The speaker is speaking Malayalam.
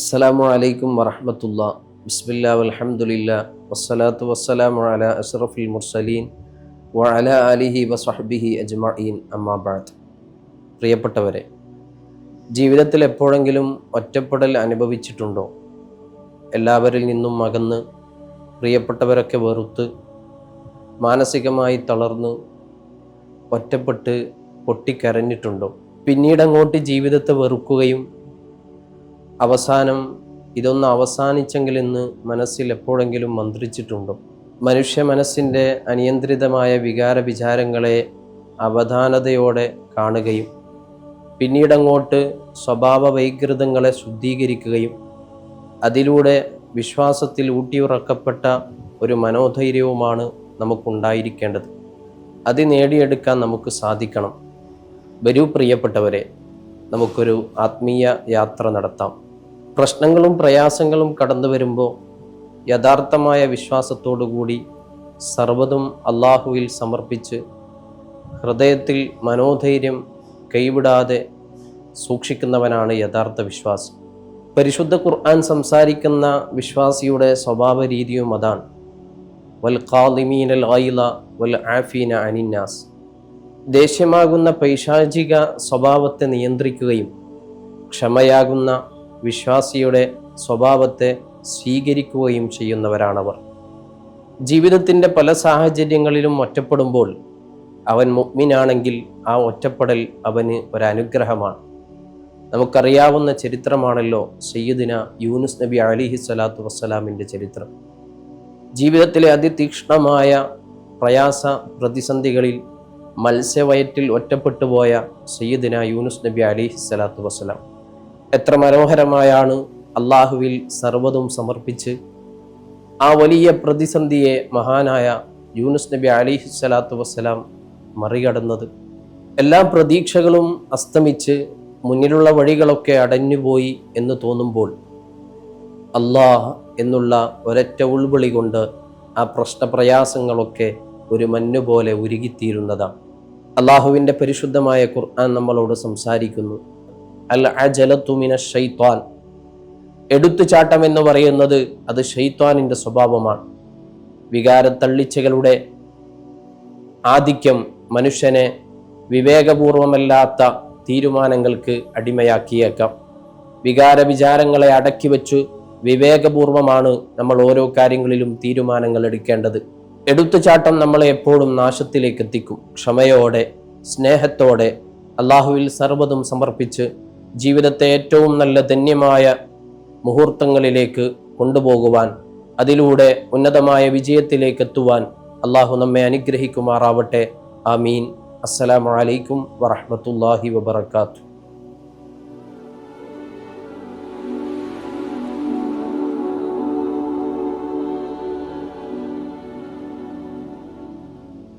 അസ്സലാമു അലൈക്കും വറഹ്മത്തുള്ളാ. ബിസ്മില്ലാ വൽഹംദുലില്ലാ വസ്സലാത്തു വസ്സലാമു അലാ അഷ്റഫിൽ മുർസലീൻ വഅലാ ആലിഹി വസ്വഹ്ബിഹി അജ്മഈൻ. അമ്മാ ബഅദ്. പ്രിയപ്പെട്ടവരെ, ജീവിതത്തിൽ എപ്പോഴെങ്കിലും ഒറ്റപ്പെടൽ അനുഭവിച്ചിട്ടുണ്ടോ? എല്ലാവരിൽ നിന്നും അകന്ന്, പ്രിയപ്പെട്ടവരൊക്കെ വെറുത്ത്, മാനസികമായി തളർന്ന്, ഒറ്റപ്പെട്ട് പൊട്ടിക്കരഞ്ഞിട്ടുണ്ടോ? പിന്നീടങ്ങോട്ട് ജീവിതത്തെ വെറുക്കുകയും അവസാനം ഇതൊന്ന് അവസാനിച്ചെങ്കിലെന്ന് മനസ്സിൽ എപ്പോഴെങ്കിലും മന്ത്രിച്ചിട്ടുണ്ടോ? മനുഷ്യ മനസ്സിൻ്റെ അനിയന്ത്രിതമായ വികാര വിചാരങ്ങളെ അവധാനതയോടെ കാണുകയും പിന്നീടങ്ങോട്ട് സ്വഭാവ വൈകൃതങ്ങളെ ശുദ്ധീകരിക്കുകയും അതിലൂടെ വിശ്വാസത്തിൽ ഊട്ടിയുറക്കപ്പെട്ട ഒരു മനോധൈര്യവുമാണ് നമുക്കുണ്ടായിരിക്കേണ്ടത്. അത് നേടിയെടുക്കാൻ നമുക്ക് സാധിക്കണം. വരൂ പ്രിയപ്പെട്ടവരെ, നമുക്കൊരു ആത്മീയ യാത്ര നടത്താം. പ്രശ്നങ്ങളും പ്രയാസങ്ങളും കടന്നു വരുമ്പോൾ യഥാർത്ഥമായ വിശ്വാസത്തോടുകൂടി സർവ്വതും അള്ളാഹുവിൽ സമർപ്പിച്ച് ഹൃദയത്തിൽ മനോധൈര്യം കൈവിടാതെ സൂക്ഷിക്കുന്നവനാണ് യഥാർത്ഥ വിശ്വാസി. പരിശുദ്ധ ഖുർആൻ സംസാരിക്കുന്ന വിശ്വാസിയുടെ സ്വഭാവ രീതിയും അതാണ്. വൽ ഖാദിമീനൽ ഗൈള വൽ ആഫീന അനിന്നാസ്. ദേഷ്യമാകുന്ന പൈശാചിക സ്വഭാവത്തെ നിയന്ത്രിക്കുകയും ക്ഷമയാകുന്ന വിശ്വാസിയുടെ സ്വഭാവത്തെ സ്വീകരിക്കുകയും ചെയ്യുന്നവരാണവർ. ജീവിതത്തിൻ്റെ പല സാഹചര്യങ്ങളിലും ഒറ്റപ്പെടുമ്പോൾ അവൻ മുഅ്മിനാണെങ്കിൽ ആ ഒറ്റപ്പെടൽ അവന് ഒരനുഗ്രഹമാണ്. നമുക്കറിയാവുന്ന ചരിത്രമാണല്ലോ സയ്യിദിന യൂനുസ് നബി അലൈഹി സ്വലാത്തു വസ്സലാമിൻ്റെ ചരിത്രം. ജീവിതത്തിലെ അതിതീക്ഷ്ണമായ പ്രയാസ പ്രതിസന്ധികളിൽ മത്സ്യവയറ്റിൽ ഒറ്റപ്പെട്ടു പോയ സയ്യിദിന യൂനുസ് നബി അലൈഹി സ്വലാത്തു വസ്സലാം എത്ര മനോഹരമായാണ് അള്ളാഹുവിൽ സർവ്വതും സമർപ്പിച്ച് ആ വലിയ പ്രതിസന്ധിയെ മഹാനായ യൂനുസ് നബി അലൈഹി സ്വലാത്തു വസ്സലാം മറികടന്നത്. എല്ലാ പ്രതീക്ഷകളും അസ്തമിച്ച് മുന്നിലുള്ള വഴികളൊക്കെ അടഞ്ഞുപോയി എന്ന് തോന്നുമ്പോൾ അല്ലാഹ് എന്നുള്ള ഒരൊറ്റ ഉൾവിളി കൊണ്ട് ആ പ്രയാസങ്ങളൊക്കെ ഒരു മഞ്ഞുപോലെ ഉരുകിത്തീരുന്നതാണ്. അള്ളാഹുവിൻ്റെ പരിശുദ്ധമായ ഖുർആൻ നമ്മളോട് സംസാരിക്കുന്നു. അൽ അജലത്തു മിനശ് ശൈത്വാൻ. എടുത്തുചാട്ടം എന്ന് പറയുന്നത് അത് ശൈത്വാനിൻ്റെ സ്വഭാവമാണ്. വികാരത്തള്ളിച്ചകളുടെ ആധിക്യം മനുഷ്യനെ വിവേകപൂർവമല്ലാത്ത തീരുമാനങ്ങൾക്ക് അടിമയാക്കിയേക്കാം. വികാര വിചാരങ്ങളെ അടക്കി വെച്ച് വിവേകപൂർവമാണ് നമ്മൾ ഓരോ കാര്യങ്ങളിലും തീരുമാനങ്ങൾ എടുക്കേണ്ടത്. എടുത്തുചാട്ടം നമ്മളെ എപ്പോഴും നാശത്തിലേക്ക് എത്തിക്കും. ക്ഷമയോടെ, സ്നേഹത്തോടെ അള്ളാഹുവിൽ സർവ്വതും സമർപ്പിച്ച് ജീവിതത്തെ ഏറ്റവും നല്ല ധന്യമായ മുഹൂർത്തങ്ങളിലേക്ക് കൊണ്ടുപോകുവാൻ, അതിലൂടെ ഉന്നതമായ വിജയത്തിലേക്ക് എത്തുവാൻ അള്ളാഹു നമ്മെ അനുഗ്രഹിക്കുമാറാവട്ടെ. ആമീൻ. അസ്സലാമു അലൈക്കും വറഹ്മത്തുള്ളാഹി വബറകാതുഹു.